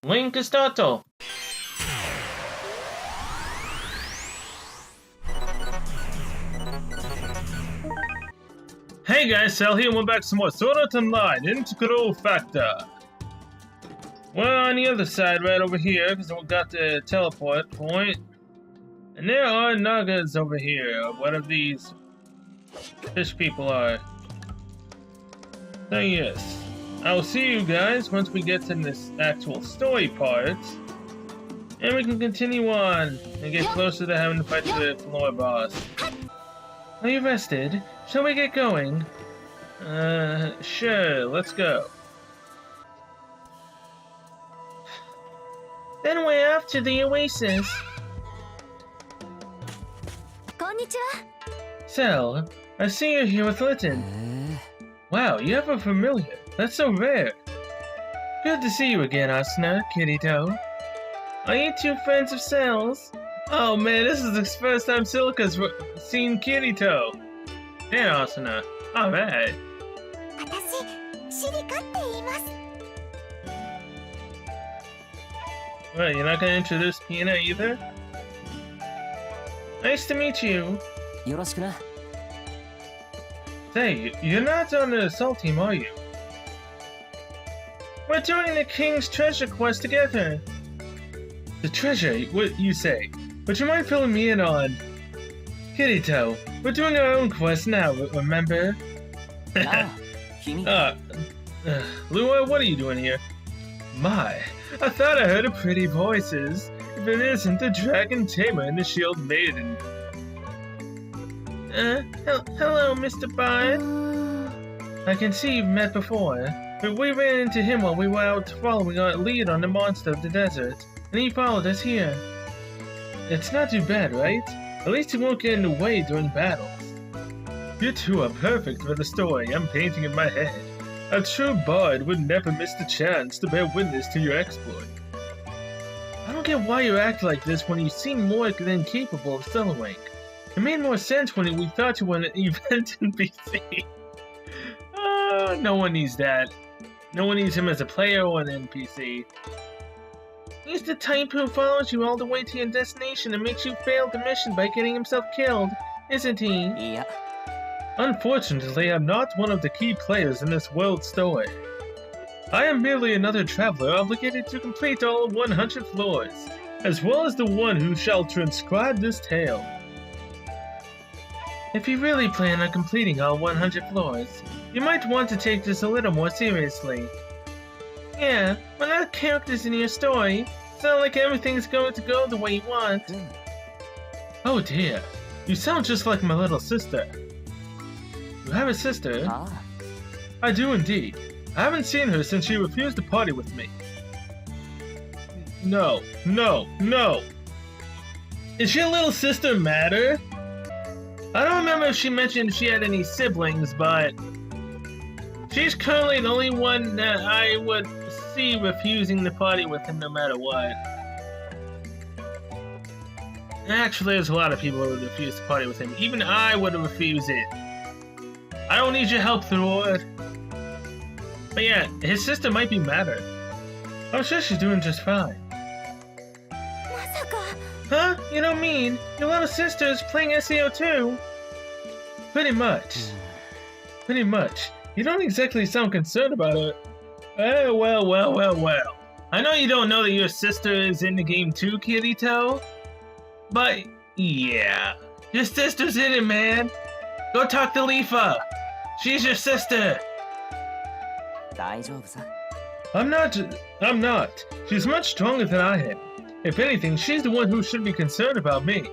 Link is starto. Hey guys, Sal here, and we're back some more Sword Art Online Integral Factor. We're on the other side right over here, because we got the teleport point. And there are Nagas over here, whatever these fish people are. So yes, I will see you guys once we get to this actual story part. And we can continue on and get closer to having to fight the floor boss. Are you rested? Shall we get going? Sure, let's go. Then we're off to the oasis. Konnichiwa. Sel, I see you're here with Litten. Wow, you have a familiar. That's so rare. Good to see you again, Asuna, Kirito. Are you two friends of Sel's? Oh man, this is the first time Silica's seen Kirito. Yeah, Asuna. Alright. 私、シリカって言います。 What, you're not gonna introduce Pina either? Nice to meet you. よろしくな。 Say, you're not on the assault team, are you? We're doing the King's treasure quest together. The treasure, what you say? Would you mind filling me in on? Kirito, we're doing our own quest now, remember? ああ、君。 Lua, what are you doing here? My, I thought I heard a pretty voices. If it isn't the Dragon Tamer and the Shield Maiden. Hello, Mr. Bard. I can see you've met before, but we ran into him while we were out following our lead on the monster of the desert, and he followed us here. It's not too bad, right? At least he won't get in the way during battles. You two are perfect for the story I'm painting in my head. A true bard would never miss the chance to bear witness to your exploit. I don't get why you act like this when you seem more than capable of soloing. It made more sense when we thought you were an event NPC. No one needs that. No one needs him as a player or an NPC. He's the type who follows you all the way to your destination and makes you fail the mission by getting himself killed, isn't he? いや、 Unfortunately, I'm not one of the key players in this world story. I am merely another traveler obligated to complete all 100 floors, as well as the one who shall transcribe this tale. If you really plan on completing all 100 floors, you might want to take this a little more seriously. Yeah, we're not characters in your story. It's not like everything's going to go the way you want. Oh dear, you sound just like my little sister. You have a sister? ああ、 I do indeed. I haven't seen her since she refused to party with me. No. Is your little sister matter? I don't remember if she mentioned she had any siblings, but she's currently the only one that I would see refusing to party with him no matter what. Actually, there's a lot of people who would refuse to party with him. Even I would refuse it. I don't need your help, Lord. But yeah, his sister might be madder. I'm sure she's doing just fine. まさか。 Huh? You don't mean your little sister is playing SEO too? Pretty much. You don't exactly sound concerned about it. Oh, well. I know you don't know that your sister is in the game too, Kirito. But, yeah. Your sister's in it, man. Go talk to Leafa. She's your sister. 大丈夫さ。 I'm not. She's much stronger than I am. If anything, she's the one who should be concerned about me.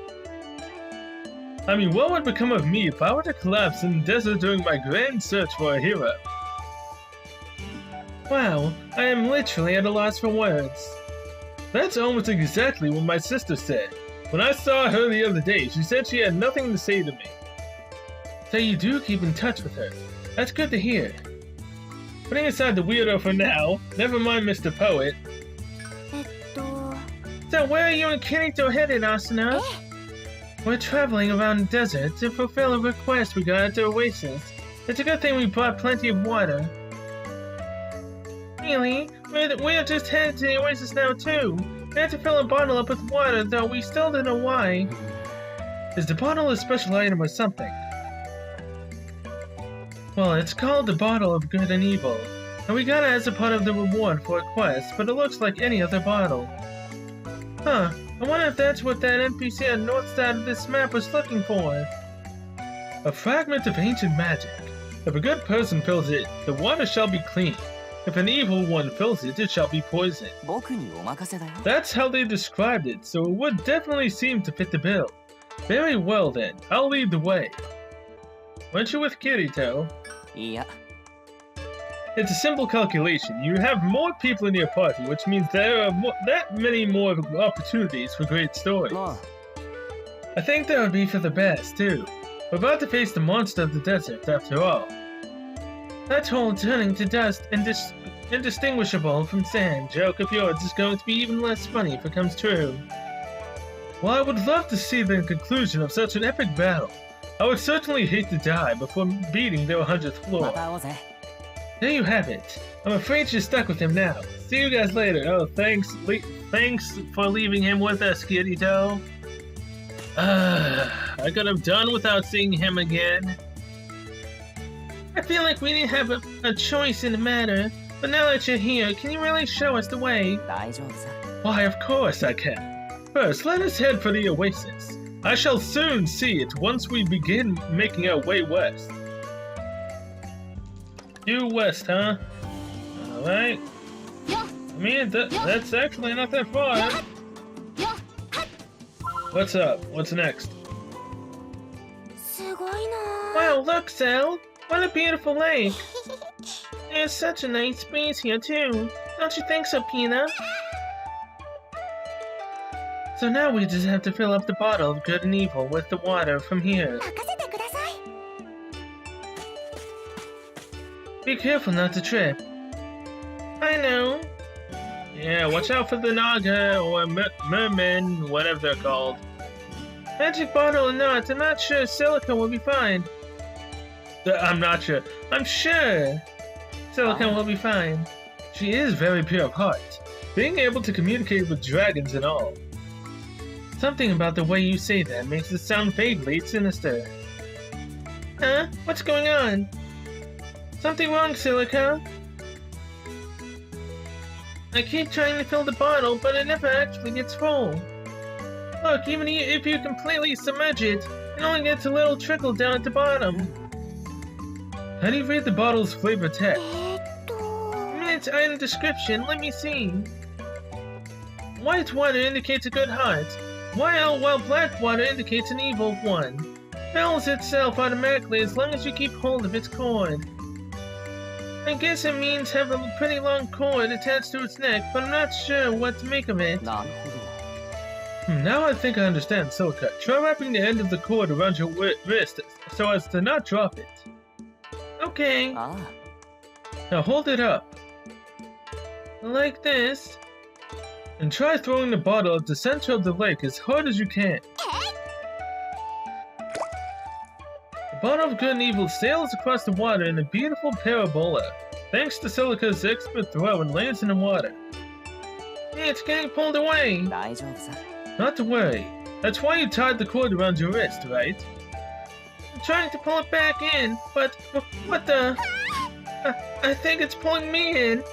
I mean, what would become of me if I were to collapse in the desert during my grand search for a hero? Wow, I am literally at a loss for words. That's almost exactly what my sister said. When I saw her the other day, she said she had nothing to say to me. So you do keep in touch with her. That's good to hear. Putting aside the weirdo for now, never mind Mr. Poet. えっと。 So where are you and Kirito headed, Asuna? We're traveling around the desert to fulfill a request we got at the oasis. It's a good thing we brought plenty of water. Really? We're just headed to the oasis now too. We had to fill a bottle up with water, though we still don't know why. Is the bottle a special item or something? Well, it's called the Bottle of Good and Evil, and we got it as a part of the reward for a quest, but it looks like any other bottle. Huh, I wonder if that's what that NPC on the north side of this map was looking for. A fragment of ancient magic. If a good person fills it, the water shall be clean. If an evil one fills it, it shall be poisoned. 僕にお任せだよ。 That's how they described it, so it would definitely seem to fit the bill. Very well then, I'll lead the way. Weren't you with Kirito? いや、 It's a simple calculation. You have more people in your party, which means there are that many more opportunities for great stories. まあ、 I think that would be for the best, too. We're about to face the monster of the desert, after all. That whole turning to dust indistinguishable from sand joke of yours is going to be even less funny if it comes true. While I would love to see the conclusion of such an epic battle, I would certainly hate to die before beating their 100th ま floor. た会おうぜ。 There you have it. I'm afraid you're stuck with him now. See you guys later. Oh, thanks for leaving him with us, Kirito. I could have done without seeing him again. I feel like we didn't have a choice in the matter, but now that you're here, can you really show us the way? 大丈夫さ。 Why, of course I can. First, let us head for the oasis. I shall soon see it once we begin making our way west. Due west, huh? Alright. I mean, that's actually not that far. What's up? What's next? すごいな Wow, look, Sal! What a beautiful lake! There's such a nice breeze here, too. Don't you think so, Pina? So now we just have to fill up the bottle of good and evil with the water from here. 任せてください Be careful not to trip. I know. Yeah, watch out for the Naga or Merman, whatever they're called. Magic bottle or not, I'm not sure Silica will be fine. I'm not sure. I'm sure Silica will be fine. She is very pure of heart, being able to communicate with dragons and all. Something about the way you say that makes it sound vaguely sinister. Huh? What's going on? Something wrong, Silica? I keep trying to fill the bottle, but it never actually gets full. Look, even if you completely submerge it, it only gets a little trickle down at the bottom. How do you read the bottle's flavor text? In its item description, let me see. White water indicates a good heart, while black water indicates an evil one. Fills itself automatically as long as you keep hold of its cord. I guess it means have a pretty long cord attached to its neck, but I'm not sure what to make of it. なるほど。 Now I think I understand, Silica. Try wrapping the end of the cord around your wrist so as to not drop it. Okay. ああ、 Now hold it up. Like this. And try throwing the bottle at the center of the lake as hard as you can. The bottle of good and evil sails across the water in a beautiful parabola, thanks to Silica's expert throw and lands in the water. Hey, it's getting pulled away. 大丈夫さ。 Not to worry. That's why you tied the cord around your wrist, right? I'm trying to pull it back in, but what the? I think it's pulling me in.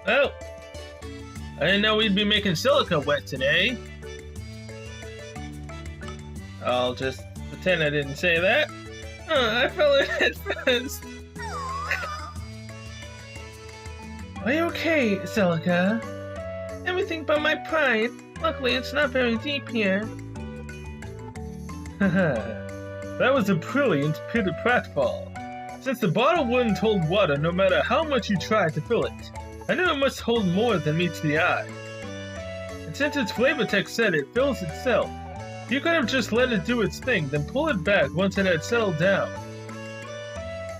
Well, I didn't know we'd be making Silica wet today. I'll just pretend I didn't say that. I fell in head first. Are you okay, Silica? Everything but my pride. Luckily, it's not very deep here. Haha. That was a brilliant pratfall. Since the bottle wouldn't hold water no matter how much you tried to fill it, I knew it must hold more than meets the eye. And since its flavor text said it fills itself, you could have just let it do its thing, then pull it back once it had settled down.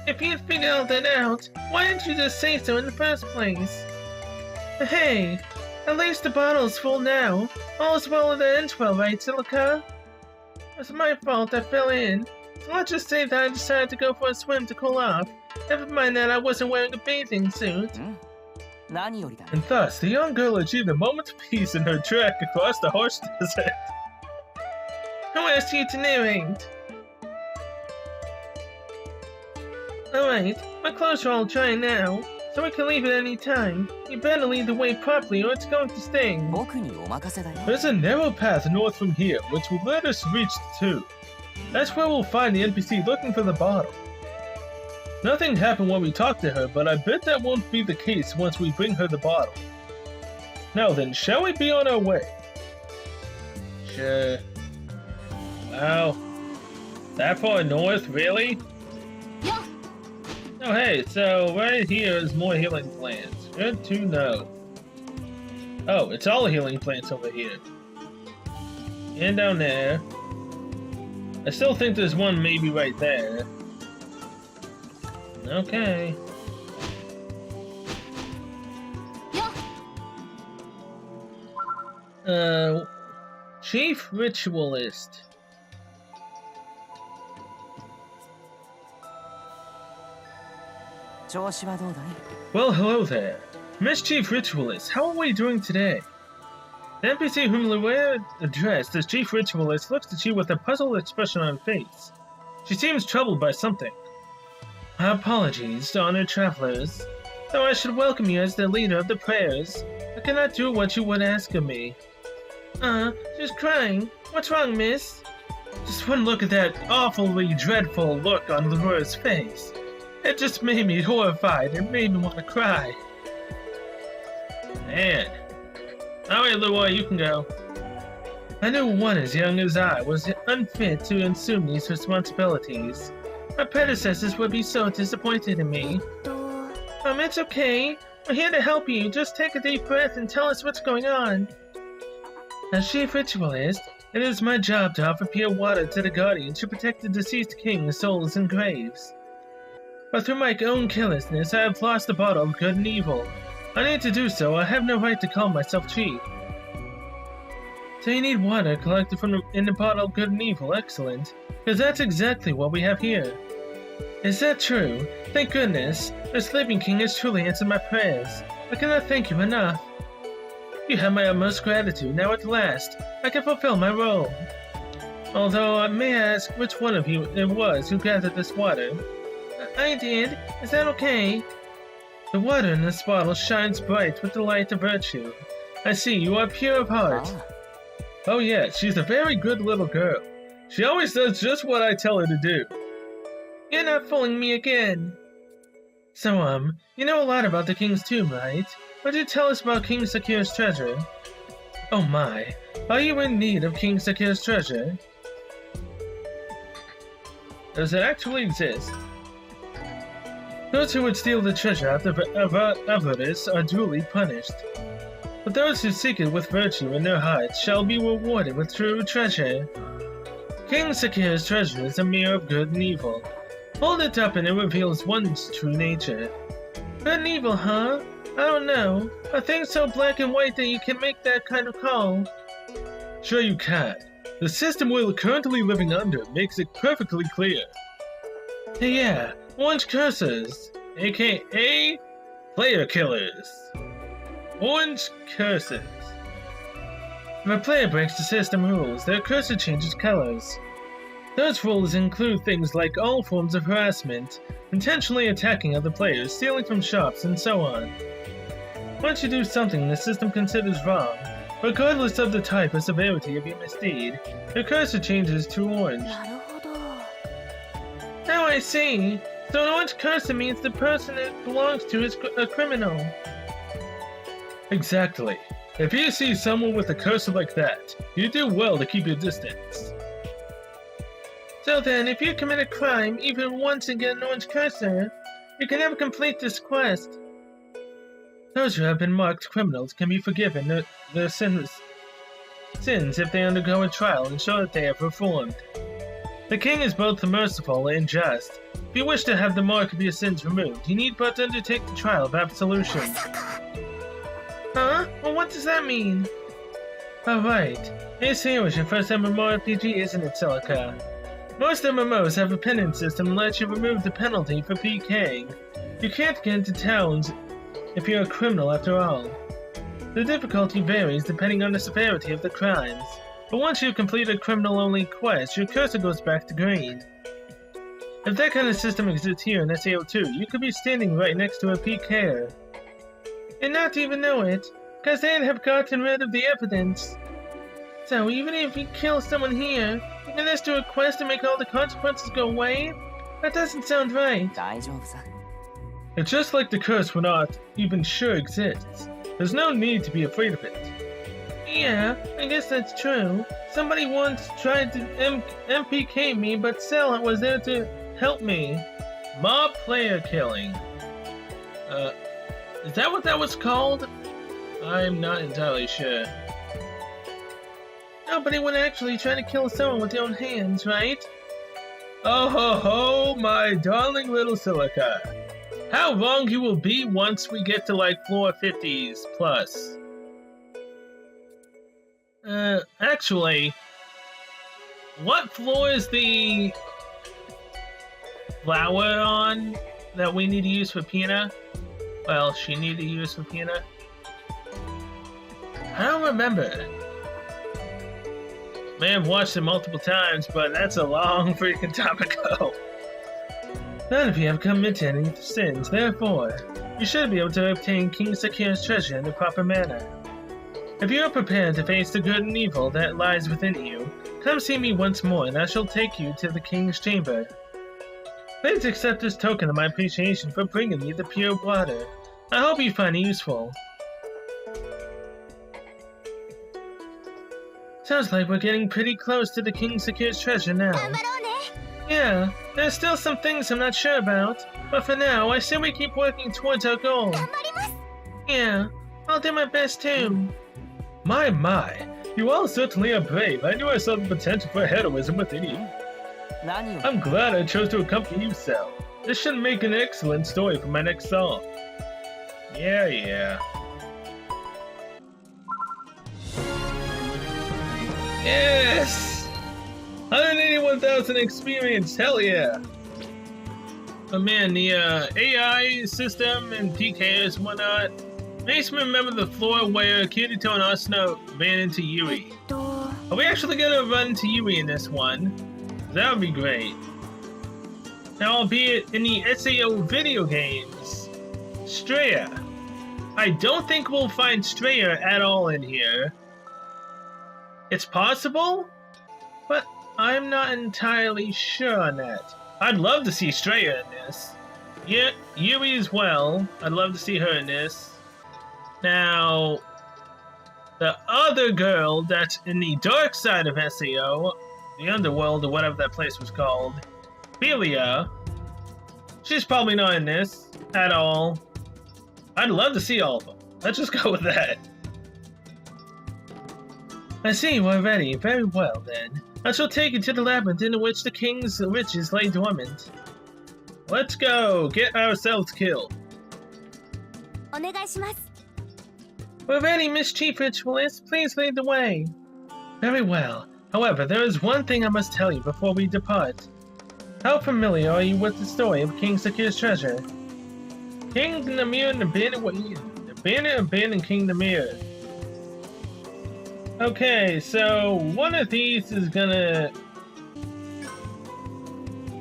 If you'd figured all that out, why didn't you just say so in the first place? Hey, at least the bottle's full now. All is well that ends well, right, Silica? It was my fault I fell in. So let's just say that I decided to go for a swim to cool off. Never mind that I wasn't wearing a bathing suit. 何よりだ。 And thus, the young girl achieved a moment of peace in her trek across the harsh desert. Who asked you to narrate? Alright, my clothes are all dry now, so we can leave at any time. You better lead the way properly or it's going to sting. 僕にお任せだよ。 There's a narrow path north from here, which will let us reach the tube. That's where we'll find the NPC looking for the bottle. Nothing happened when we talked to her, but I bet that won't be the case once we bring her the bottle. Now then, shall we be on our way? Sure. Wow. That far north, really? Oh hey, so right here is more healing plants. Good to know. Oh, it's all healing plants over here. And down there. I still think there's one maybe right there. Okay. Chief Ritualist. Well, hello there. Miss Chief Ritualist, how are we doing today? The NPC whom Luella addressed as Chief Ritualist looks at you with a puzzled expression on her face. She seems troubled by something. Apologies, honored travelers. Though I should welcome you as the leader of the prayers, I cannot do what you would ask of me. She's crying. What's wrong, miss? Just one look at that awfully dreadful look on Leroy's face. It just made me horrified and made me want to cry. Man. Alright, Leroy, you can go. I knew one as young as I was unfit to assume these responsibilities. My predecessors would be so disappointed in me. It's okay. We're here to help you. Just take a deep breath and tell us what's going on. As Chief Ritualist, it is my job to offer pure water to the Guardian to protect the deceased king's souls and graves. But through my own carelessness, I have lost the bottle of good and evil. I need to do so. I have no right to call myself chief. So you need water collected in the bottle of good and evil. Excellent. Because that's exactly what we have here. Is that true? Thank goodness. The Sleeping King has truly answered my prayers. I cannot thank you enough. You have my utmost gratitude. Now at last, I can fulfill my role. Although, may I ask which one of you it was who gathered this water? I did. Is that okay? The water in this bottle shines bright with the light of virtue. I see you are pure of heart. Oh yeah, she's a very good little girl. She always does just what I tell her to do. You're not fooling me again. So, you know a lot about the King's tomb, right? Would you tell us about King Sakir's treasure? Oh my, are you in need of King Sakir's treasure? Does it actually exist? Those who would steal the treasure out of avarice are duly punished. But those who seek it with virtue in their hearts shall be rewarded with true treasure. King Sakir's treasure is a mirror of good and evil. Hold it up and it reveals one's true nature. Good and evil, huh? I don't know. Are things so black and white that you can make that kind of call? Sure you can. The system we're currently living under makes it perfectly clear. Hey, yeah, orange cursors, aka player killers. Orange cursors. If a player breaks the system rules, their cursor changes colors. Those rules include things like all forms of harassment, intentionally attacking other players, stealing from shops, and so on. Once you do something the system considers wrong, regardless of the type or severity of your misdeed, your cursor changes to orange. Now I see. So an orange cursor means the person it belongs to is a criminal. Exactly. If you see someone with a cursor like that, you do well to keep your distance. So then, if you commit a crime even once and get an orange cursor, you can never complete this quest. Those who have been marked criminals can be forgiven their sins if they undergo a trial and show that they have reformed. The king is both merciful and just. If you wish to have the mark of your sins removed, you need but undertake the trial of absolution. Huh? Well, what does that mean? Alright. This here was your first MMORPG, isn't it, Celica? Most MMOs have a penance system that lets you remove the penalty for PKing. You can't get into towns if you're a criminal after all. The difficulty varies depending on the severity of the crimes, but once you complete a criminal-only quest, your cursor goes back to green. If that kind of system exists here in SAO2, you could be standing right next to a PKer. And not even know it, because they'd have gotten rid of the evidence. So even if you kill someone here, you can just do a quest to make all the consequences go away? That doesn't sound right. 大丈夫さ。 It's just like the curse we're not even sure exists. There's no need to be afraid of it. Yeah, I guess that's true. Somebody once tried to MPK me, but Cell was there to help me. Mob player killing. Is that what that was called? I'm not entirely sure. Nobody would actually try to kill someone with their own hands, right? Oh ho ho, my darling little Silica. How wrong you will be once we get to like floor 50s plus. Actually, what floor is the flower on that we need to use for Pina? Well, she needed to use for Pina. I don't remember. May have watched it multiple times, but that's a long freaking time ago. None of you have committed any sins, therefore, you should be able to obtain King Sakira's treasure in the proper manner. If you are prepared to face the good and evil that lies within you, come see me once more and I shall take you to the King's chamber. Please accept this token of my appreciation for bringing me the pure water. I hope you find it useful. Sounds like we're getting pretty close to the King Sakira's treasure now. Yeah, there's still some things I'm not sure about, but for now, I say we keep working towards our goal. Yeah, I'll do my best too. My, you all certainly are brave. I knew I saw the potential for heroism within you. 何を。 I'm glad I chose to accompany you, Cell. This should make an excellent story for my next song. Yeah. Yes! 181,000 experience, hell yeah! But man, the AI system and PKs and whatnot makes me remember the floor where Kirito and Asuna ran into Yui. Are we actually gonna run into Yui in this one? That would be great. Now, albeit in the SAO video games, Straya. I don't think we'll find Straya at all in here. It's possible, but I'm not entirely sure on that. I'd love to see Straya in this. Yeah, Yui as well. I'd love to see her in this. Now, the other girl that's in the dark side of SAO, the underworld or whatever that place was called, Belia, she's probably not in this at all. I'd love to see all of them. Let's just go with that. I see, we're ready. Very well, then. I shall take you to the labyrinth in which the king's riches lay dormant. Let's go! Get ourselves killed. We're ready, Miss Chief Ritualist. Please lead the way. Very well. However, there is one thing I must tell you before we depart. How familiar are you with the story of King Sakira's treasure? King Namir and the Banner abandoned King Namir. Okay, so one of these is gonna...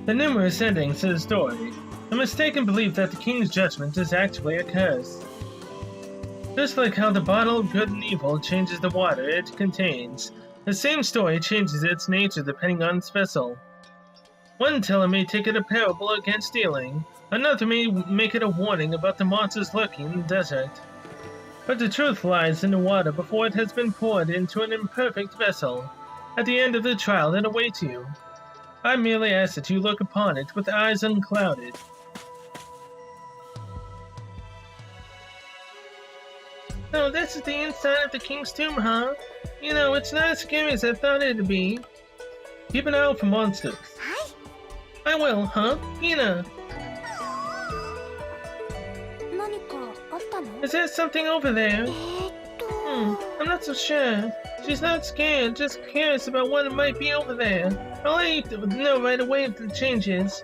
The numerous endings to the story. A mistaken belief that the king's judgment is actually a curse. Just like how the bottle of good and evil changes the water it contains, the same story changes its nature depending on its vessel. One teller may take it a parable against stealing, another may make it a warning about the monsters lurking in the desert. But the truth lies in the water before it has been poured into an imperfect vessel, at the end of the trial that awaits you. I merely ask that you look upon it with eyes unclouded. Oh, this is the inside of the king's tomb, huh? You know, it's not as scary as I thought it'd be. Keep an eye out for monsters. I will, huh? Hina! Is there something over there? I'm not so sure. She's not scared, just curious about what it might be over there. I'll let you know right away if the changes.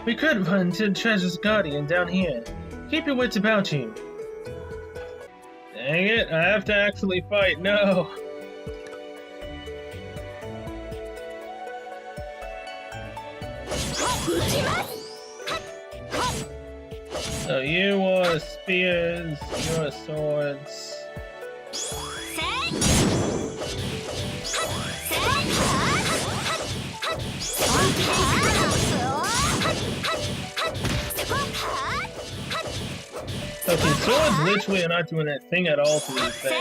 We could run to Treasure's Guardian down here. Keep your wits about you. Dang it, I have to actually fight, no. So you are spears, you are swords. Okay, swords literally are not doing that thing at all to these things.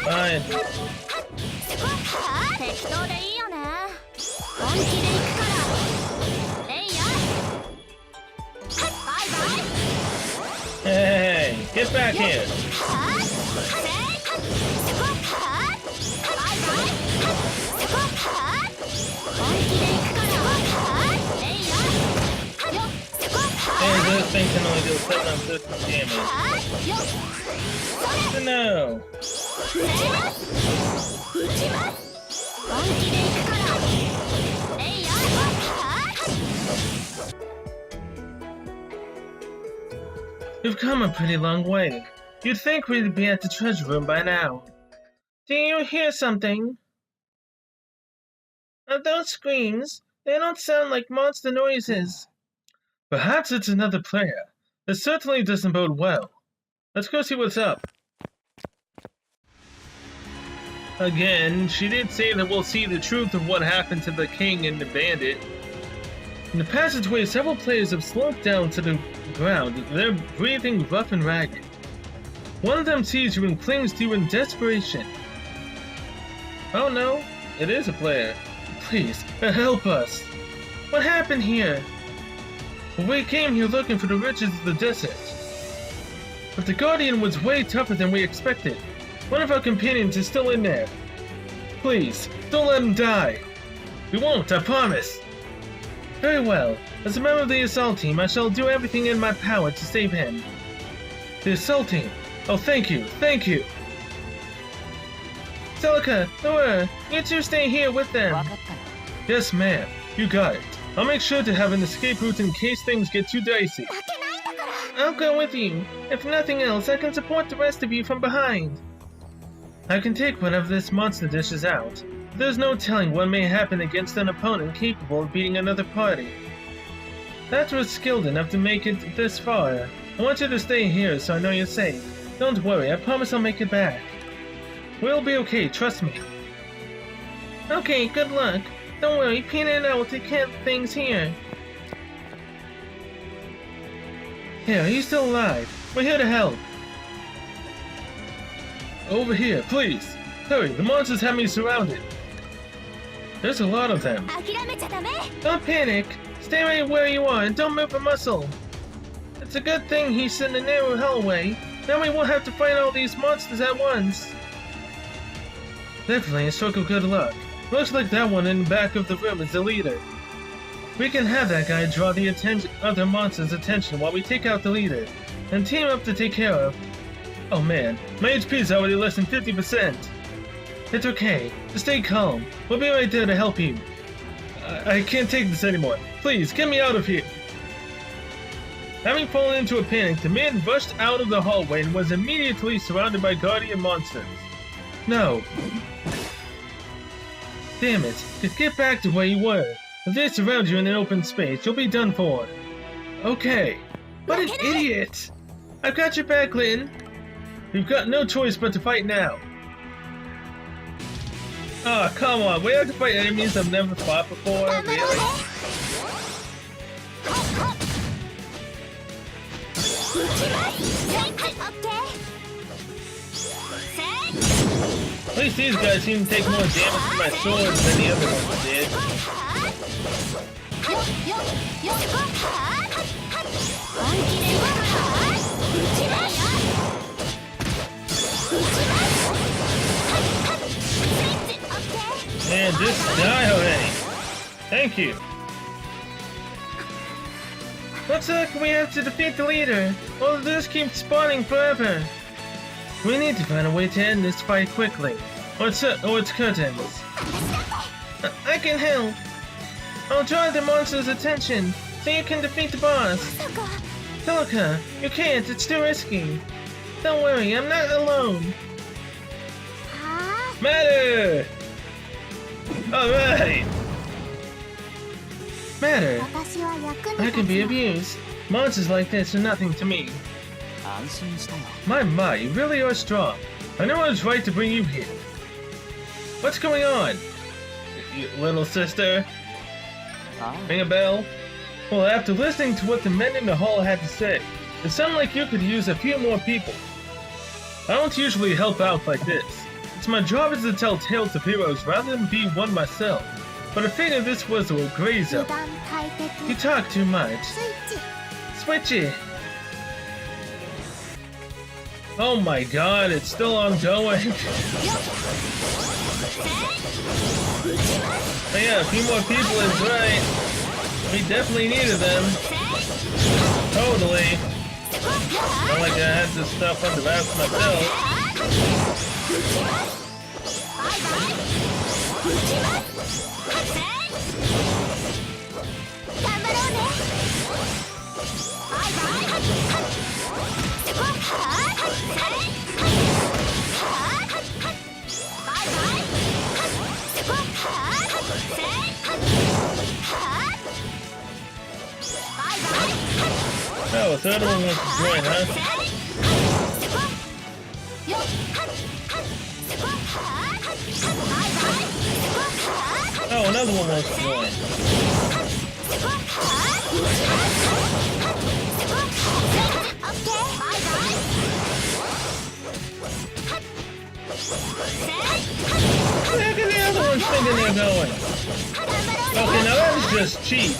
Fine. Hey, get back here. And this thing can only do 750 damage. No. We've come a pretty long way. You'd think we'd be at the treasure room by now. Do you hear something? Are those screams? They don't sound like monster noises. Perhaps it's another player. It certainly doesn't bode well. Let's go see what's up. Again, she did say that we'll see the truth of what happened to the king and the bandit. In the passageway, several players have slowed down to the ground. They're breathing rough and ragged. One of them sees you and clings to you in desperation. Oh no, it is a player. Please, help us. What happened here? We came here looking for the riches of the desert. But the Guardian was way tougher than we expected. One of our companions is still in there. Please, don't let him die. We won't, I promise. Very well. As a member of the assault team, I shall do everything in my power to save him. The assault team? Oh, thank you, thank you. Celica, Laura, you two stay here with them. Yes, ma'am. You got it. I'll make sure to have an escape route in case things get too dicey. I'll go with you. If nothing else, I can support the rest of you from behind. I can take one of this monster dishes out. There's no telling what may happen against an opponent capable of beating another party. That was skilled enough to make it this far. I want you to stay here so I know you're safe. Don't worry, I promise I'll make it back. We'll be okay, trust me. Okay, good luck. Don't worry, Peanut and I will take care of things here. Here, he's still alive. We're here to help. Over here, please. Hurry, the monsters have me surrounded. There's a lot of them. Don't panic. Stay right where you are and don't move a muscle. It's a good thing he's in the narrow hallway. Then we won't have to fight all these monsters at once. Definitely a stroke of good luck. Looks like that one in the back of the room is the leader. We can have that guy draw the other monsters' attention while we take out the leader, and team up to take care of. Oh man, my HP's already less than 50%. It's okay, just stay calm. We'll be right there to help you. I can't take this anymore. Please, get me out of here. Having fallen into a panic, the man rushed out of the hallway and was immediately surrounded by Guardian monsters. No. Damn it, just get back to where you were. If they surround you in an open space, you'll be done for. Okay. What an idiot! I've got your back, Lynn. We've got no choice but to fight now. Oh, come on. We have to fight enemies I've never fought before? Really? At least these guys seem to take more damage from my swords than the other ones did. Man, just die already. Thank you. Looks like we have to defeat the leader, or this keeps spawning forever. We need to find a way to end this fight quickly, or it's curtains. I can help. I'll draw the monster's attention, so you can defeat the boss. Celica, you can't, it's too risky. Don't worry, I'm not alone. Matter! Alright! Matter, I can be of use. Monsters like this are nothing to me. 安心したよ。 My, you really are strong. I know I was right to bring you here. What's going on? You little sister? あ Ring a bell? Well, after listening to what the men in the hall had to say, it sounded like you could use a few more people. I don't usually help out like this. It's my job is to tell tales of heroes rather than be one myself. But I figured this was a gray zone. You talk too much. Switchy! Oh my god, it's still ongoing. Oh yeah, a few more people is right. We definitely needed them. Totally. Not like I had this stuff under wraps myself. Oh, a third one wants to join, huh? Oh, another one wants to join. Look at the other ones thinking they're going. Okay, now that was just cheap.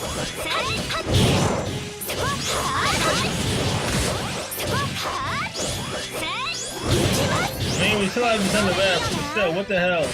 I mean, we still have this on the map, but still, what the hell?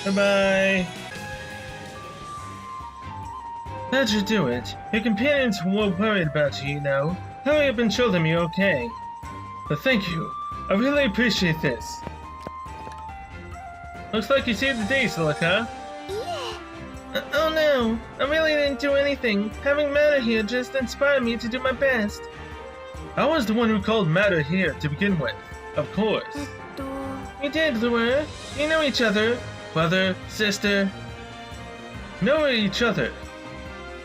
Bye-bye. That should do it. Your companions were worried about you, you know. Hurry up and show them you're okay. But thank you. I really appreciate this. Looks like you saved the day, Celica. Oh no, I really didn't do anything. Having Matter here just inspired me to do my best. I was the one who called Matter here to begin with. Of course. We did, Lure. We know each other. Brother, sister. Know each other.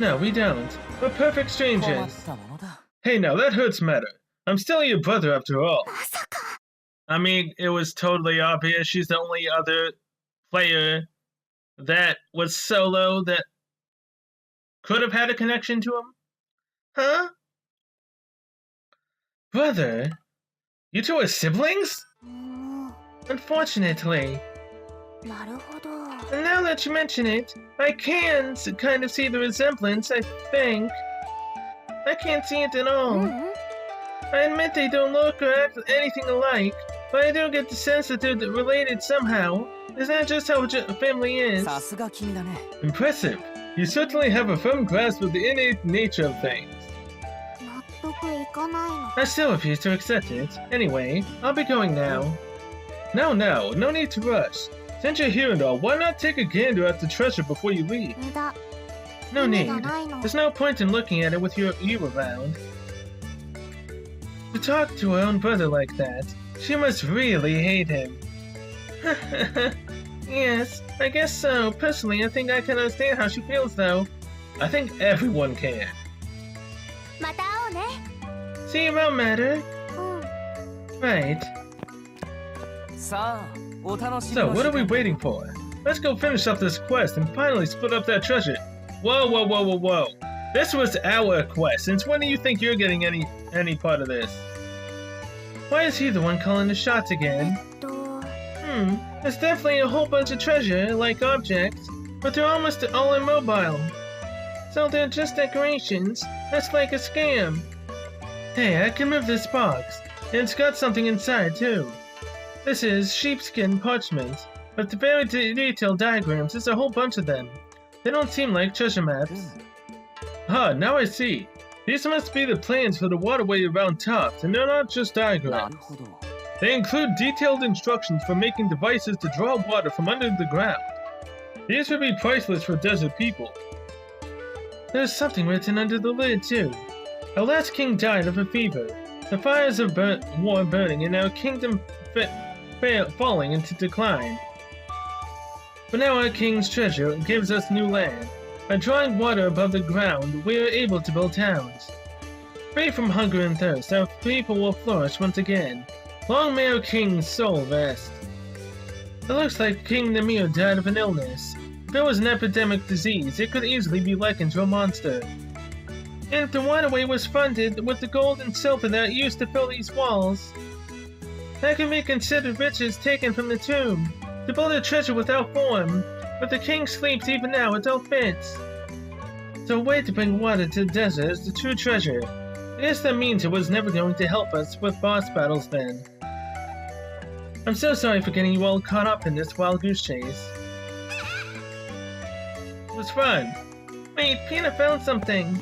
No, we don't. We're perfect 困っ strangers. たものだ。 Hey, now that hurts, Matter. I'm still your brother after all. I mean, it was totally obvious she's the only other player that was solo that could have had a connection to him. Huh? Brother? You two are siblings? Unfortunately. なるほど。 And now that you mention it, I can kind of see the resemblance, I think. I can't see it at all. I admit they don't look or act anything alike, but I do get the sense that they're related somehow. Is that just how a family is? さすが君だね。 Impressive. You certainly have a firm grasp of the innate nature of things. 納得いかないの。 I still refuse to accept it. Anyway, I'll be going now. No need to rush. Since you're here and all, why not take a gander at the treasure before you leave? 無駄。 No 意味 need. がないの。 There's no point in looking at it with you around. To talk to her own brother like that, she must really hate him. Yes, I guess so. Personally, I think I can understand how she feels, though. I think everyone can. また会おうね。 See you around, Matter. うん。 Right. さあ、お楽しみ So, の what are we 時間 waiting for? Let's go finish up this quest and finally split up that treasure. Whoa, whoa, whoa, whoa, whoa. This was our quest. Since when do you think you're getting any part of this? Why is he the one calling the shots again? There's definitely a whole bunch of treasure-like objects, but they're almost all immobile. So they're just decorations. That's like a scam. Hey, I can move this box, and it's got something inside too. This is sheepskin parchment, but the very detailed diagrams, there's a whole bunch of them. They don't seem like treasure maps. Ah, now I see. These must be the plans for the waterway around Toft, and they're not just な diagrams. るほど They include detailed instructions for making devices to draw water from under the ground. These would be priceless for desert people. There's something written under the lid, too. Our last king died of a fever. The fires of war burning and our kingdom falling into decline. But now our king's treasure gives us new land. By drawing water above the ground, we are able to build towns. Free from hunger and thirst, our people will flourish once again. Long may our king's soul rest. It looks like King Namir died of an illness. If it was an epidemic disease, it could easily be likened to a monster. And if the waterway was funded with the gold and silver that used to fill these walls, that can be considered riches taken from the tomb. To build a treasure without form, but the king sleeps even now, it all fits. So a way to bring water to the desert is the true treasure. I guess that means it was never going to help us with boss battles then. I'm so sorry for getting you all caught up in this wild goose chase. It was fun. Wait, Pina found something.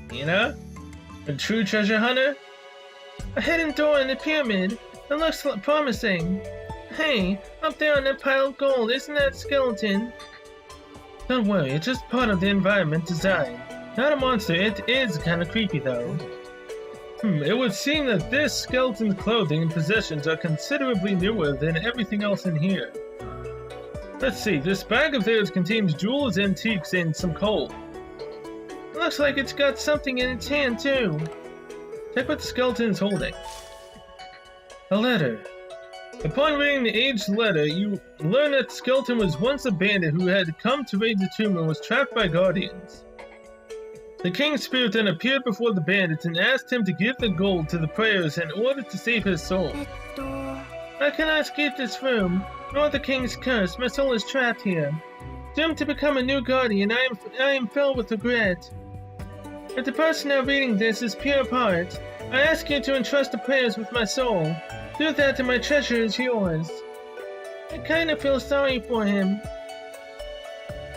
Pina? A true treasure hunter? A hidden door in the pyramid. It looks promising. Hey, up there on that pile of gold, isn't that a skeleton? Don't worry, it's just part of the environment design. Not a monster, it is kinda creepy though. It would seem that this skeleton's clothing and possessions are considerably newer than everything else in here. Let's see, this bag of theirs contains jewels, antiques, and some coal. It looks like it's got something in its hand too. Check what the skeleton is holding. A letter. Upon reading the aged letter, you learn that the skeleton was once a bandit who had come to raid the tomb and was trapped by guardians. The king's spirit then appeared before the bandits and asked him to give the gold to the prayers in order to save his soul. I cannot escape this room, nor the king's curse. My soul is trapped here. Doomed to become a new guardian, I am filled with regret. If the person now reading this is pure of heart, I ask you to entrust the prayers with my soul. Do that and my treasure is yours. I kinda feel sorry for him.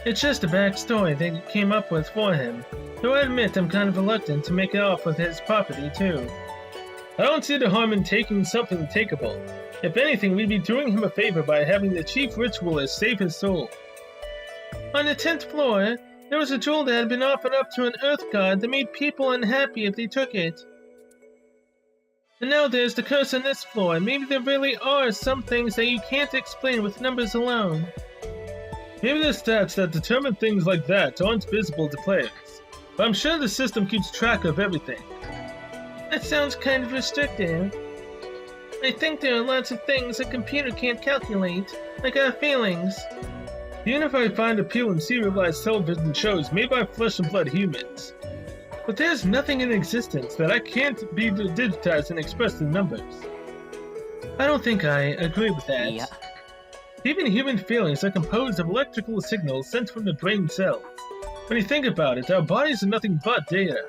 It's just a backstory they came up with for him. Though I admit I'm kind of reluctant to make it off with his property too. I don't see the harm in taking something takeable. If anything, we'd be doing him a favor by having the chief ritualist save his soul. On the 10th floor, there was a jewel that had been offered up to an earth god that made people unhappy if they took it. And now there's the curse on this floor, and maybe there really are some things that you can't explain with numbers alone. Maybe the stats that determine things like that aren't visible to players, but I'm sure the system keeps track of everything. That sounds kind of restrictive. I think there are lots of things a computer can't calculate, like our feelings. Even if I find appeal in serialized television shows made by flesh and blood humans. But there's nothing in existence that I can't be digitized and expressed in numbers. I don't think I agree with that. Yeah. Even human feelings are composed of electrical signals sent from the brain cells. When you think about it, our bodies are nothing but data.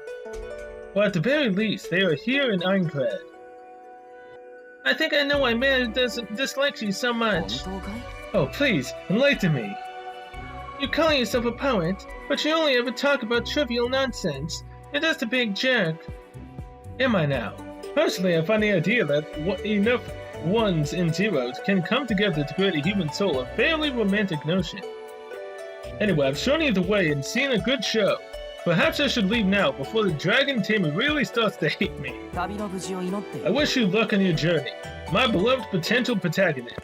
Well, at the very least, they are here in Ironclad. I think I know why Mary dislikes you so much. 本当かい Oh, please, enlighten me. You call yourself a poet, but you only ever talk about trivial nonsense. You're just a big jerk. Am I now? Personally, I find the idea that enough ones and zeros can come together to create a human soul a fairly romantic notion. Anyway, I've shown you the way and seen a good show. Perhaps I should leave now before the dragon tamer really starts to hate me. 旅の無事を祈ってい I る wish you luck on your journey, my beloved potential protagonists.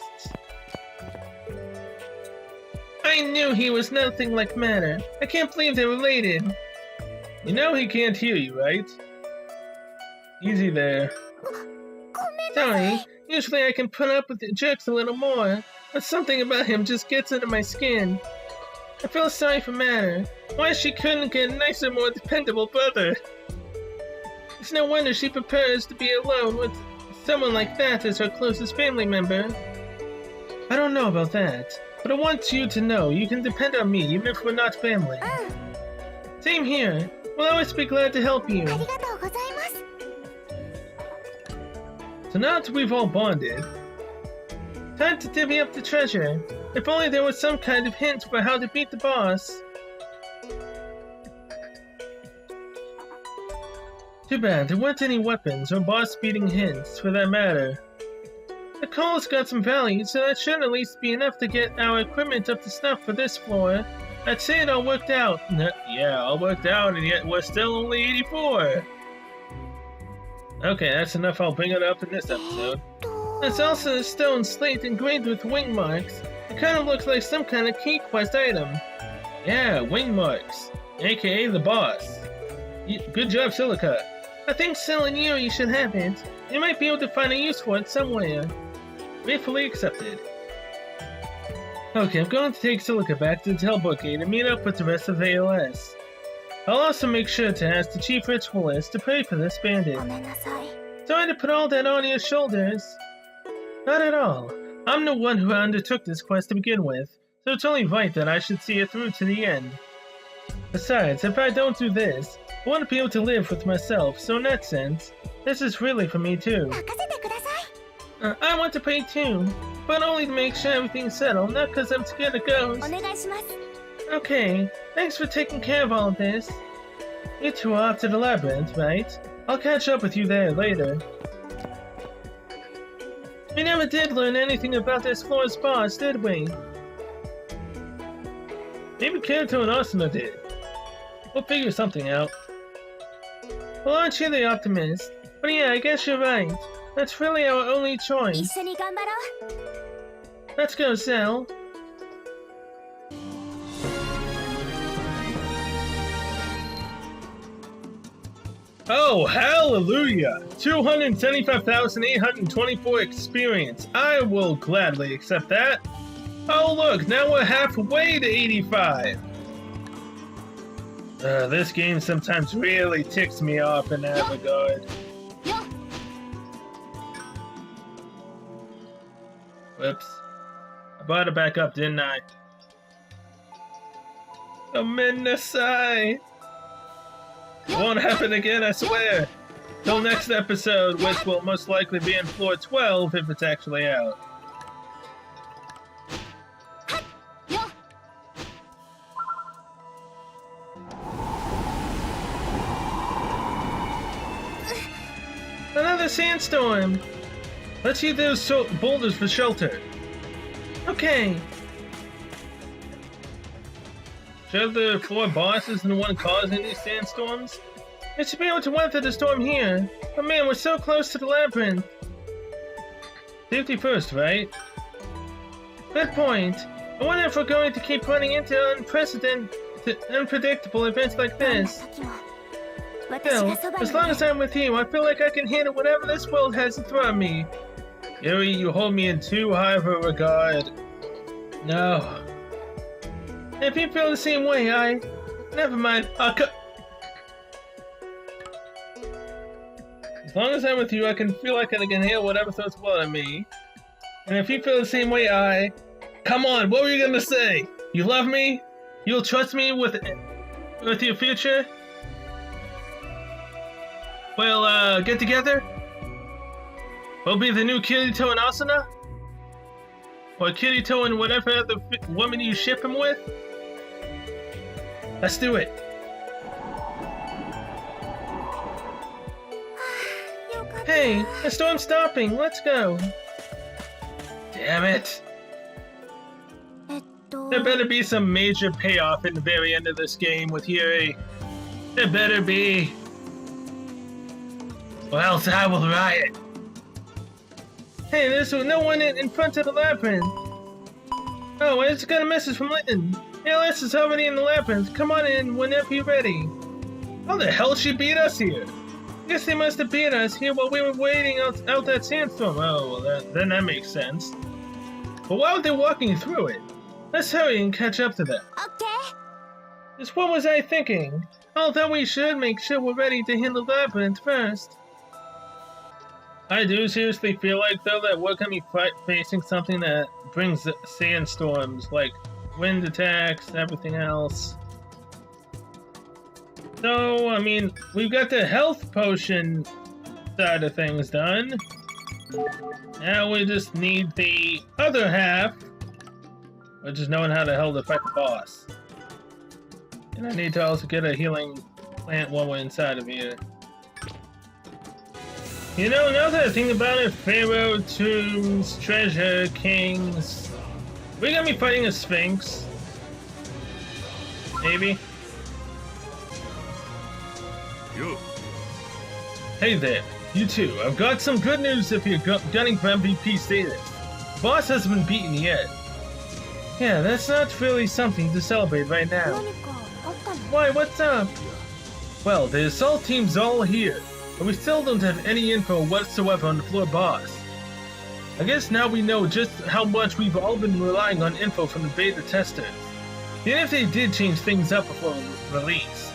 I knew he was nothing like matter. I can't believe they're related. You know he can't hear you, right? Easy there. Sorry, usually I can put up with the jerks a little more, but something about him just gets under my skin. I feel sorry for Matter. Why she couldn't get a nicer, more dependable brother? It's no wonder she prefers to be alone with someone like that as her closest family member. I don't know about that, but I want you to know you can depend on me even if we're not family. Same here. We'll always be glad to help you. ありがとうございます So now that we've all bonded, time to divvy up the treasure. If only there was some kind of hint for how to beat the boss. Too bad, there weren't any weapons or boss-beating hints, for that matter. The coal's got some value, so that should at least be enough to get our equipment up to snuff for this floor. I'd say it all worked out. Yeah, all worked out, and yet we're still only 84. Okay, that's enough. I'll bring it up in this episode. There's also a stone slate engraved with wing marks. It kind of looks like some kind of key quest item. Yeah, wing marks, aka the boss. Good job, Silica. I think Sil and Yuri should have it. You might be able to find a use for it somewhere. Gratefully accepted. Okay, I'm going to take Silica back to the Teleport Gate and meet up with the rest of ALS. I'll also make sure to ask the Chief Ritualist to pray for this bandit. ごめんなさい Sorry to put all that on your shoulders. Not at all. I'm the one who undertook this quest to begin with, so it's only right that I should see it through to the end. Besides, if I don't do this, I want to be able to live with myself, so in that sense, this is really for me too. 任せてください I want to pray too, but only to make sure everything's settled, not because I'm scared of お ghosts. 願いします Okay, thanks for taking care of all of this. You two are off to the labyrinth, right? I'll catch up with you there later. We never did learn anything about this floor's boss, did we? Maybe Kirito and Asuna did. We'll figure something out. Well, aren't you the optimist? But yeah, I guess you're right. That's really our only 一 choice. 緒に頑張ろう Let's go, Cell. Oh, hallelujah! 275,824 experience. I will gladly accept that. Oh, look, now we're halfway to 85. This game sometimes really ticks me off in that regard. Whoops. I brought it back up, didn't I? Gomenasai! It won't happen again, I swear! Till next episode, which will most likely be in floor 12 if it's actually out. Another sandstorm! Let's use those boulders for shelter. Okay. Sure the floor boss isn't the one causing these sandstorms? It should be able to weather the storm here. But man, we're so close to the labyrinth. Safety first, right? Good point. I wonder if we're going to keep running into unpredictable events like どんな this. 時も私 Hell, がそば as に long い as る I'm with you, I feel like I can handle whatever this world has to throw at me. Yuri, you hold me in too high of a regard. No. If you feel the same way, never mind. As long as I'm with you, I can feel like I can handle whatever throws blood at me. And if you feel the same way, Come on, what were you gonna say? You love me? You'll trust me with your future? We'll, get together? We'll be the new Kirito and Asuna? Or Kirito and whatever other woman you ship him with? Let's do it. よかった Hey, the storm's stopping. Let's go. Damn it. えっと There better be some major payoff in the very end of this game with Yuri. It better be. Or else I will riot. Hey, there's no one in front of the labyrinth. Oh, I just got a message from Linton. ALS is already in the labyrinth. Come on in whenever you're ready. How the hell she beat us here? I guess they must have beat us here while we were waiting out that sandstorm. Oh, well, then that makes sense. But why were they walking through it? Let's hurry and catch up to them. Okay. Just what was I thinking? I thought we should make sure we're ready to handle the labyrinth first. I do seriously feel like, though, that we're going to be facing something that brings sandstorms, like wind attacks, everything else. So, I mean, we've got the health potion side of things done. Now we just need the other half, which is knowing how the hell to fight the boss. And I need to also get a healing plant while we're inside of here. You know, now that I think about it, Pharaoh, Tombs, Treasure, Kings... We're gonna be fighting a Sphinx. Maybe. Yo. Hey there, you two. I've got some good news if you're gunning for MVP status. Boss hasn't been beaten yet. Yeah, that's not really something to celebrate right now. 何かあったの？ Why, what's up? Well, the assault team's all here, but we still don't have any info whatsoever on the floor boss. I guess now we know just how much we've all been relying on info from the beta testers. Even if they did change things up before release.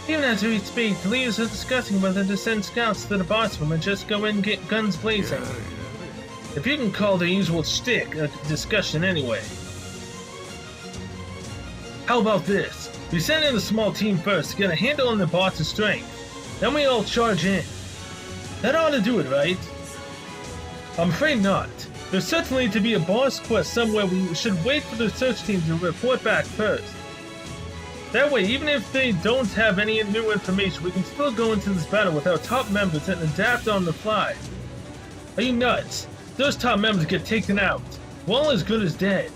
Even as we speak, the leaders are discussing whether to send scouts to the boss room and just go in and get guns blazing. If you can call the usual shtick a discussion anyway. How about this? We send in a small team first to get a handle on the boss's strength. Then we all charge in. That ought to do it, right? I'm afraid not. There's certainly to be a boss quest somewhere. We should wait for the search team to report back first. That way, even if they don't have any new information, we can still go into this battle with our top members and adapt on the fly. Are you nuts? Those top members get taken out. We're all as good as dead.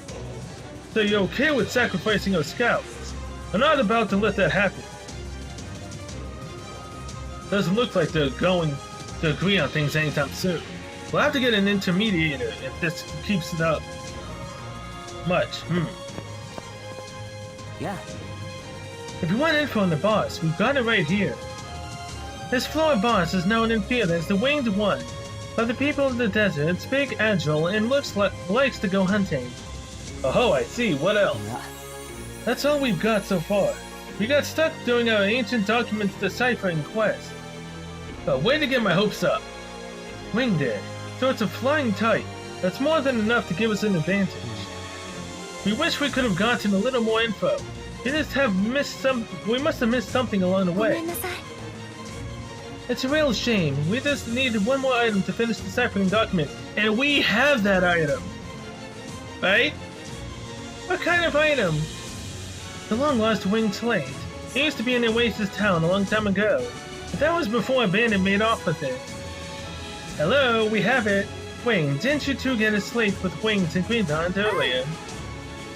So you're okay with sacrificing our scouts? I'm not about to let that happen. Doesn't look like they're going to agree on things anytime soon. We'll have to get an intermediator if this keeps it up much. Yeah. If you want info on the boss, we've got it right here. This floor boss is known in field as the Winged One. By the people of the desert, it's big, agile, and likes to go hunting. Oh, I see. What else? That's all we've got so far. We got stuck doing our ancient documents deciphering quest. But way to get my hopes up. Winged. So it's a flying type. That's more than enough to give us an advantage. We wish we could have gotten a little more info. We must have missed something along the ごめ way. んなさい。 It's a real shame. We just needed one more item to finish the deciphering document, and we have that item. Right? What kind of item? The long-lost winged slate. It used to be in Oasis Town a long time ago, but that was before Abandon made off with it. Hello, we have it. Wing, didn't you two get a slate with wings agreed on earlier?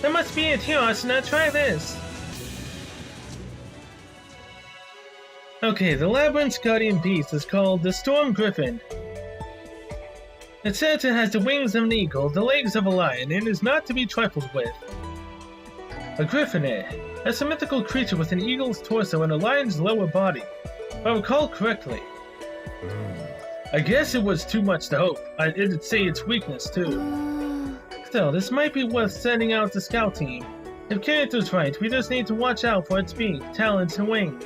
That must be it. Here, Asuna, try this. Okay, the Labyrinth's guardian beast is called the Storm Griffin. It says it has the wings of an eagle, the legs of a lion, and is not to be trifled with. A griffin, eh? That's a mythical creature with an eagle's torso and a lion's lower body, if I recall correctly. I guess it was too much to hope. It'd say its weakness, too. Still, this might be worth sending out the scout team. If Kirito's right, we just need to watch out for its beak, talons, and wings.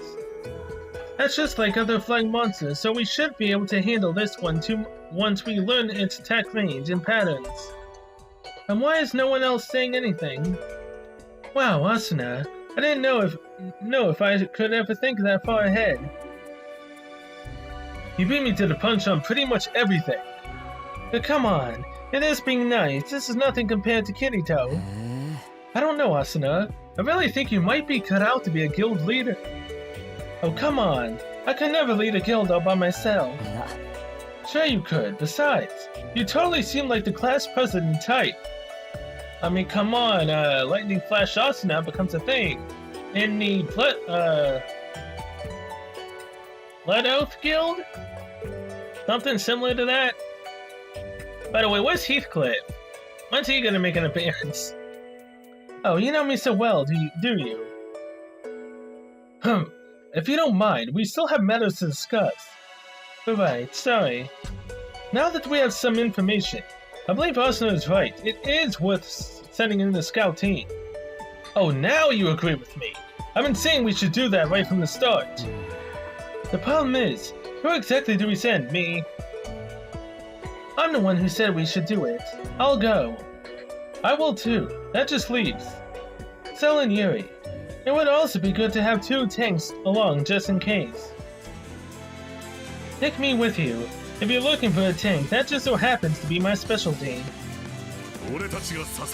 That's just like other flying monsters, so we should be able to handle this one too once we learn its attack range and patterns. And why is no one else saying anything? Wow, Asuna, I didn't know if I could ever think that far ahead. You beat me to the punch on pretty much everything. But come on, it is being nice. This is nothing compared to Kirito. I don't know, Asuna. I really think you might be cut out to be a guild leader. Oh, come on. I could never lead a guild all by myself. Sure you could. Besides, you totally seem like the class president type. I mean, come on, Lightning Flash Asuna becomes a thing. In the Blood Oath Guild? Something similar to that? By the way, where's Heathcliff? When's he gonna make an appearance? Oh, you know me so well, do you? If you don't mind, we still have matters to discuss. Right, sorry. Now that we have some information, I believe Arsenal is right. It is worth sending in the scout team. Oh, now you agree with me. I've been saying we should do that right from the start. The problem is, who exactly do we send? Me? I'm the one who said we should do it. I'll go. I will too. That just leaves Cell and Yuri. It would also be good to have 2 tanks along just in case. Take me with you. If you're looking for a tank, that just so happens to be my specialty.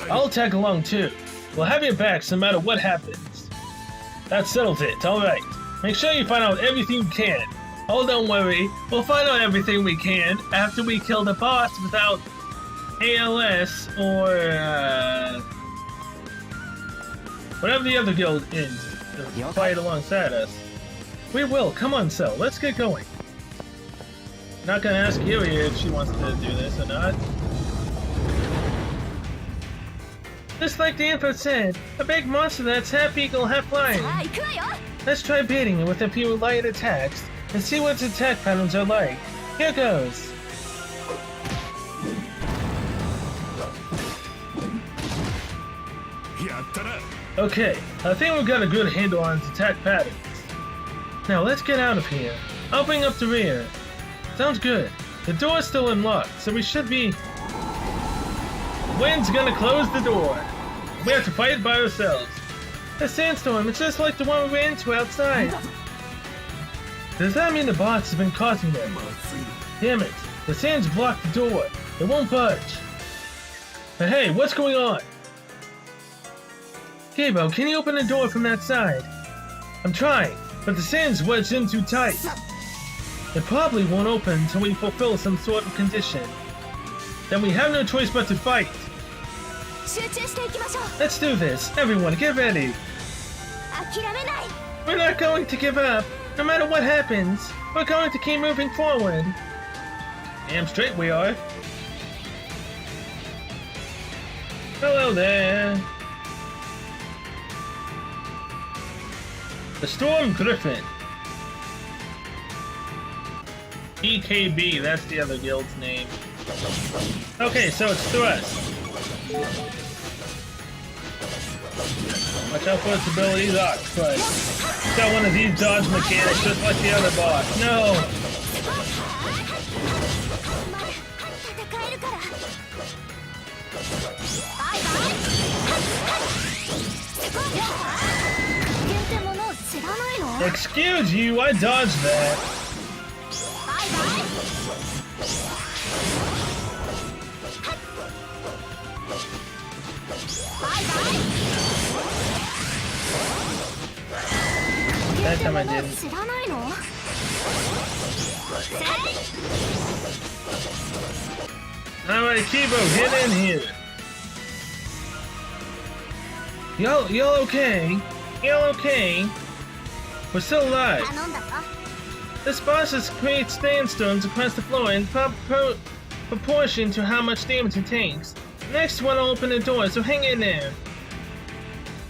I'll tag along too. We'll have your backs no matter what happens. That settles it, alright. Make sure you find out everything you can. Oh, don't worry. We'll find out everything we can after we kill the boss without ALS or whatever the other guild is to fight alongside us. We will. Come on, Cell. Let's get going. Not gonna ask Yuri if she wants to do this or not. Just like the info said, a big monster that's half eagle, half lion. Let's try baiting it with a few light attacks and see what its attack patterns are like. Here goes. Okay, I think we've got a good handle on its attack patterns. Now let's get out of here. I'll bring up the rear. Sounds good. The door's still unlocked, so we should be... Wind's gonna close the door. We have to fight it by ourselves. The sandstorm, it's just like the one we ran into outside. Does that mean the boss has been causing them? Damn it, the sands blocked the door. It won't budge. But hey, what's going on? Gabo, can you open the door from that side? I'm trying, but the sand's wedged in too tight. It probably won't open until we fulfill some sort of condition. Then we have no choice but to fight. Let's do this. Everyone, get ready. We're not going to give up. No matter what happens, we're going to keep moving forward. Damn straight we are. Hello there. The Storm Griffin. EKB, that's the other guild's name. Okay, so it's Thrust. Watch out for its abilities, but it's got one of these dodge mechanics just like the other boss. No! Excuse you, I dodged that. That time I didn't. Alright, Kibo, get in here. Y'all okay? Y'all okay? We're still alive. This boss has created sandstorms across the floor in proportion to how much damage it takes. Next one will open the door, so hang in there.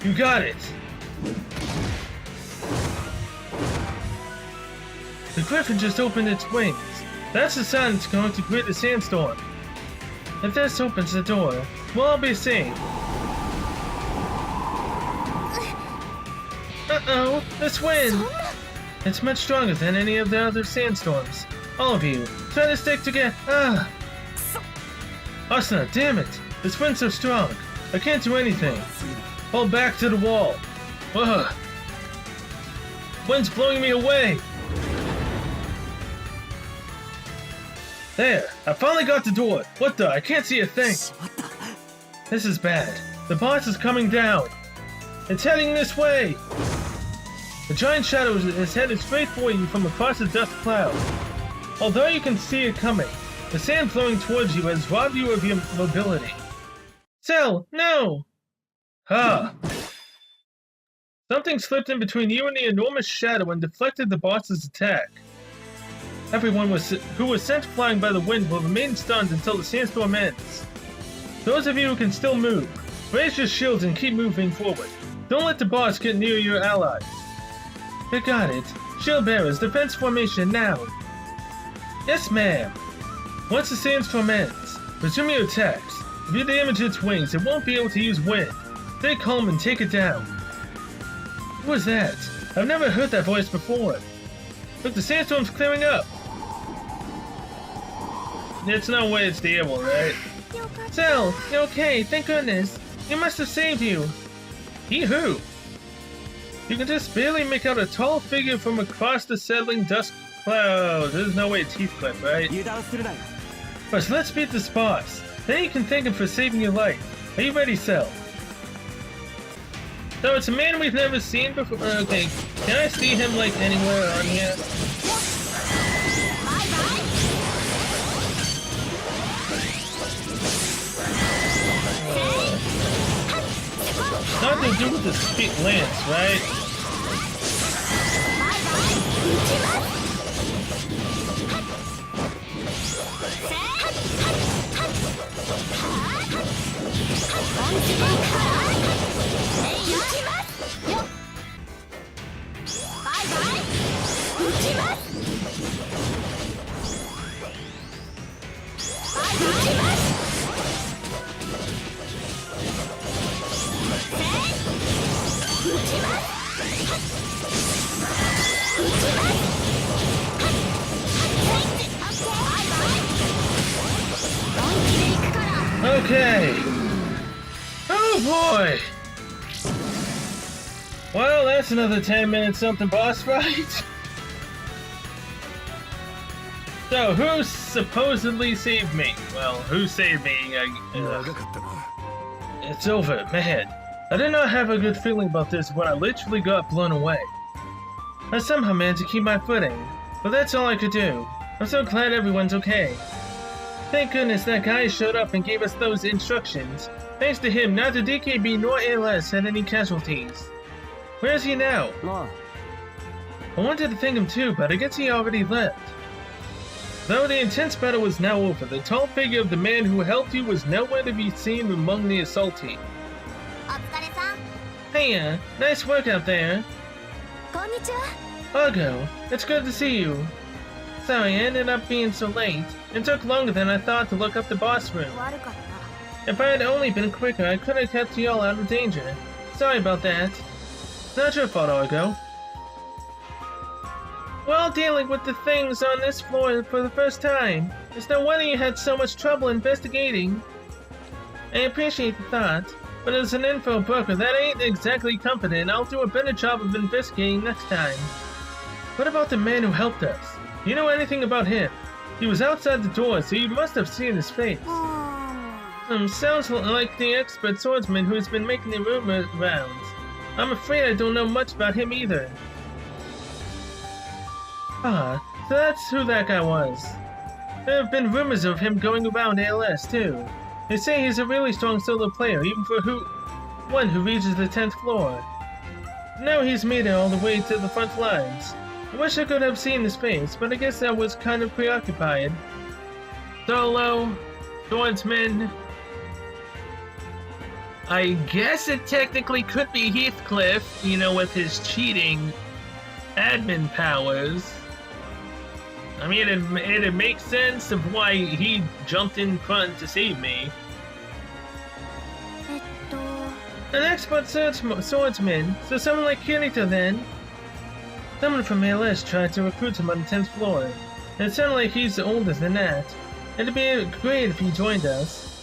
You got it. The griffin just opened its wings. That's the sign it's going to create a sandstorm. If this opens the door, we'll all be safe. Uh-oh, this wind! It's much stronger than any of the other sandstorms. All of you, try to stick together. Ah! Asuna, damn it! This wind's so strong. I can't do anything. Hold back to the wall. Ugh! Wind's blowing me away! There! I finally got the door! What the? I can't see a thing! This is bad. The boss is coming down! It's heading this way! The giant shadow is headed straight for you from across the dust cloud. Although you can see it coming, the sand flowing towards you has robbed you of your mobility. Cell, no! Ha! Something slipped in between you and the enormous shadow and deflected the boss's attack. Everyone who was sent flying by the wind will remain stunned until the sandstorm ends. Those of you who can still move, raise your shields and keep moving forward. Don't let the boss get near your allies. You got it. Shield bearers, defense formation now. Yes, ma'am. Once the sandstorm ends, resume your attacks. If you damage its wings, it won't be able to use wind. Stay calm and take it down. Who was that? I've never heard that voice before. Look, the sandstorm's clearing up. There's no way it's the evil, right? Cell, you okay? Thank goodness. He must have saved you. He who? You can just barely make out a tall figure from across the settling dust cloud. There's no way it's Heathcliff, right? First, let's beat this boss. Then you can thank him for saving your life. Are you ready, Cell? So it's a man we've never seen before. Okay, can I see him like anywhere on here? Nothing to do with the speed lance, right? Okay. Oh boy. Well, that's another 10-minute something boss fight. So, who supposedly saved me? Well, who saved me? It's over, man. I did not have a good feeling about this when I literally got blown away. I somehow managed to keep my footing, but that's all I could do. I'm so glad everyone's okay. Thank goodness that guy showed up and gave us those instructions. Thanks to him, neither DKB nor ALS had any casualties. Where is he now? I wanted to thank him too, but I guess he already left. Though the intense battle was now over, the tall figure of the man who helped you was nowhere to be seen among the assault team. Hey, nice work out there. Argo, it's good to see you. Sorry, I ended up being so late. It took longer than I thought to look up the boss room. If I had only been quicker, I could have kept you all out of danger. Sorry about that. Not your fault, Argo. We're all dealing with the things on this floor for the first time. It's no wonder you had so much trouble investigating. I appreciate the thought, but as an info broker, that ain't exactly comforting. I'll do a better job of investigating next time. What about the man who helped us? Do you know anything about him? He was outside the door, so you must have seen his face. Sounds like the expert swordsman who's been making the rumor rounds. I'm afraid I don't know much about him either. Ah, so that's who that guy was. There have been rumors of him going around ALS too. They say he's a really strong solo player, even for one who reaches the 10th floor. Now he's made it all the way to the front lines. I wish I could have seen his face, but I guess I was kind of preoccupied. Solo, swordsman. I guess it technically could be Heathcliff, you know, with his cheating admin powers. I mean, it makes sense of why he jumped in front to save me. An expert swordsman, so someone like Kirito then? Someone from ALS tried to recruit him on the 10th floor, and it sounded like he's older than that. It'd be great if he joined us.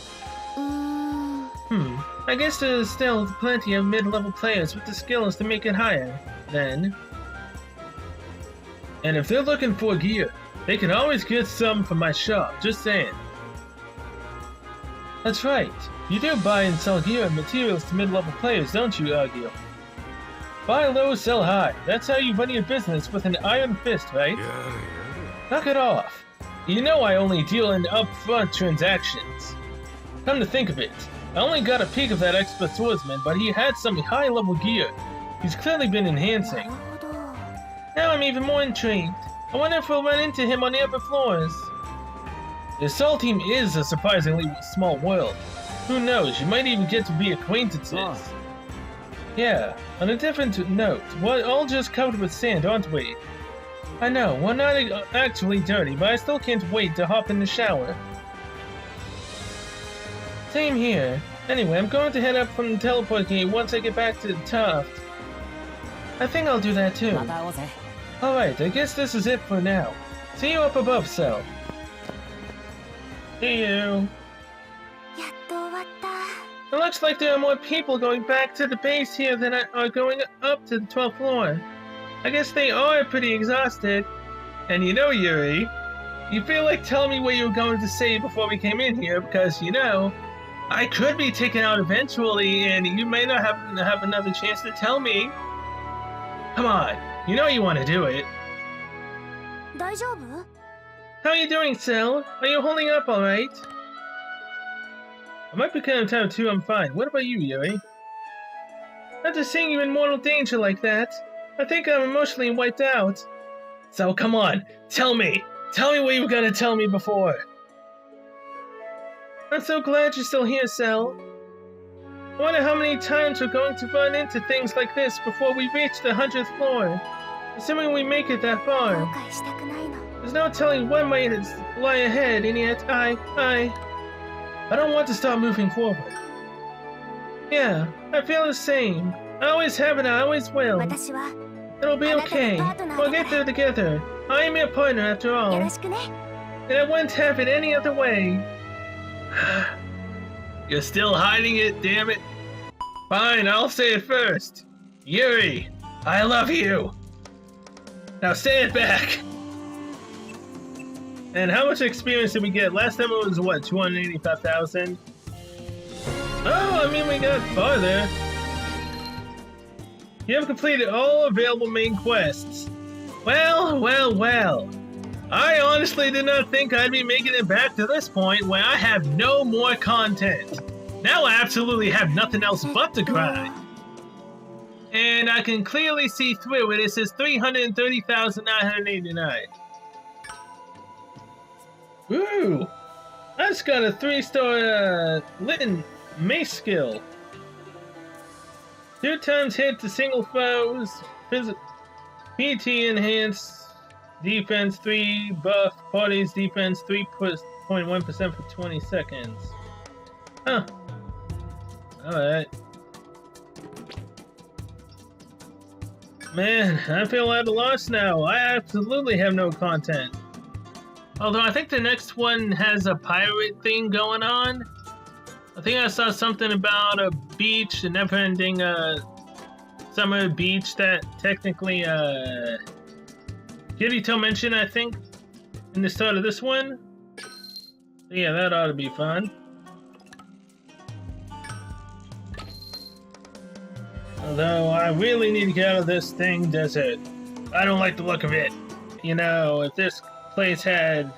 I guess there's still plenty of mid-level players with the skills to make it higher, then. And if they're looking for gear, they can always get some from my shop, just saying. That's right, you do buy and sell gear and materials to mid-level players, don't you, Argyle? Buy low, sell high. That's how you run your business with an iron fist, right? Yeah. Knock it off. You know I only deal in upfront transactions. Come to think of it, I only got a peek of that expert swordsman, but he had some high-level gear. He's clearly been enhancing. Now I'm even more intrigued. I wonder if we'll run into him on the upper floors. The assault team is a surprisingly small world. Who knows, you might even get to be acquaintances. Oh. Yeah, on a different note, we're all just covered with sand, aren't we? I know, we're not actually dirty, but I still can't wait to hop in the shower. Same here. Anyway, I'm going to head up from the teleport gate once I get back to Tuft. I think I'll do that too. また会おうぜ。 Alright, I guess this is it for now. See you up above, Cell. See you. やっと終わった。 It looks like there are more people going back to the base here than are going up to the 12th floor. I guess they are pretty exhausted. And you know, Yuri, you feel like telling me what you were going to say before we came in here because, you know, I could be taken out eventually and you may not have another chance to tell me. Come on, you know you want to do it. 大丈夫？ How are you doing, Cell? Are you holding up alright? I might be kind of tired too, I'm fine. What about you, Yuri? After seeing you in mortal danger like that, I think I'm emotionally wiped out. So come on, tell me! Tell me what you were gonna tell me before! I'm so glad you're still here, Cell. I wonder how many times we're going to run into things like this before we reach the 100th floor. Assuming we make it that 後 far. 悔したくないの。 There's no telling what might lie ahead, and yet I don't want to stop moving forward. Yeah, I feel the same. I always have and I always will. 私は It'll be okay. We'll get there together. I am your partner after よ all, ろしくね。 and I wouldn't have it any other way. You're still hiding it, damn it. Fine, I'll say it first. Yuri, I love you. Now say it back. And how much experience did we get? Last time it was what, 285,000? Oh, I mean we got farther. You have completed all available main quests. Well, well, well. I honestly did not think I'd be making it back to this point where I have no more content. Now I absolutely have nothing else but to grind. And I can clearly see through it. It says 330,989. Ooh! I just got a 3-star Litten Mace skill. 2 times hit to single foes. PT enhance. Defense 3 buff. Party's defense 3.1% for 20 seconds. Huh. Alright. Man, I feel at a loss now. I absolutely have no content. Although I think the next one has a pirate thing going on. I think I saw something about a beach, a never-ending summer beach that technically Kirito mentioned, I think, in the start of this one. So yeah, that ought to be fun. Although I really need to get out of this thing desert. I don't like the look of it. You know, if this place had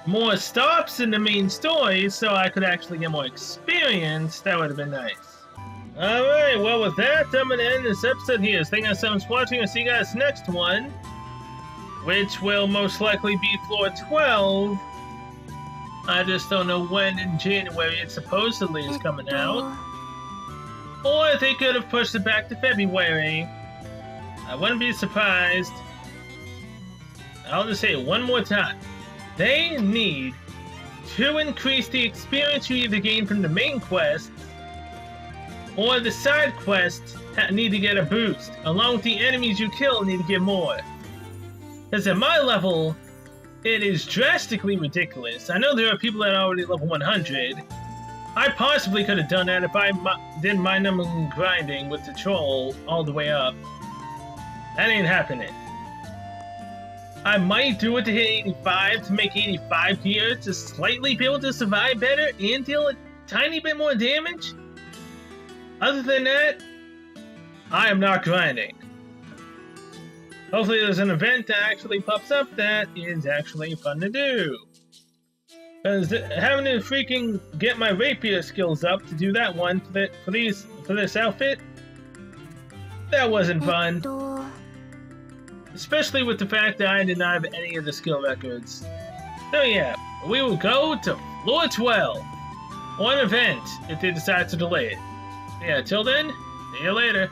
more stops in the main story so I could actually get more experience, that would have been nice. Alright, well with that, I'm going to end this episode here. Thank you so much for watching. I'll see you guys next one, which will most likely be floor 12. I just don't know when in January it supposedly is coming out. Or they could have pushed it back to February. I wouldn't be surprised. I'll just say it one more time. They need to increase the experience you either gain from the main quests or the side quests need to get a boost, along with the enemies you kill need to get more. Because at my level, it is drastically ridiculous. I know there are people that are already level 100. I possibly could have done that if I did my number grinding with the troll all the way up. That ain't happening. I might do it to hit 85 to make 85 here to slightly be able to survive better and deal a tiny bit more damage. Other than that, I am not grinding. Hopefully there's an event that actually pops up that is actually fun to do. Because having to freaking get my rapier skills up to do that one for this outfit, that wasn't fun. especially with the fact that I did not have any of the skill records. So yeah, we will go to floor 12. Or an event, if they decide to delay it. Yeah, till then, see you later.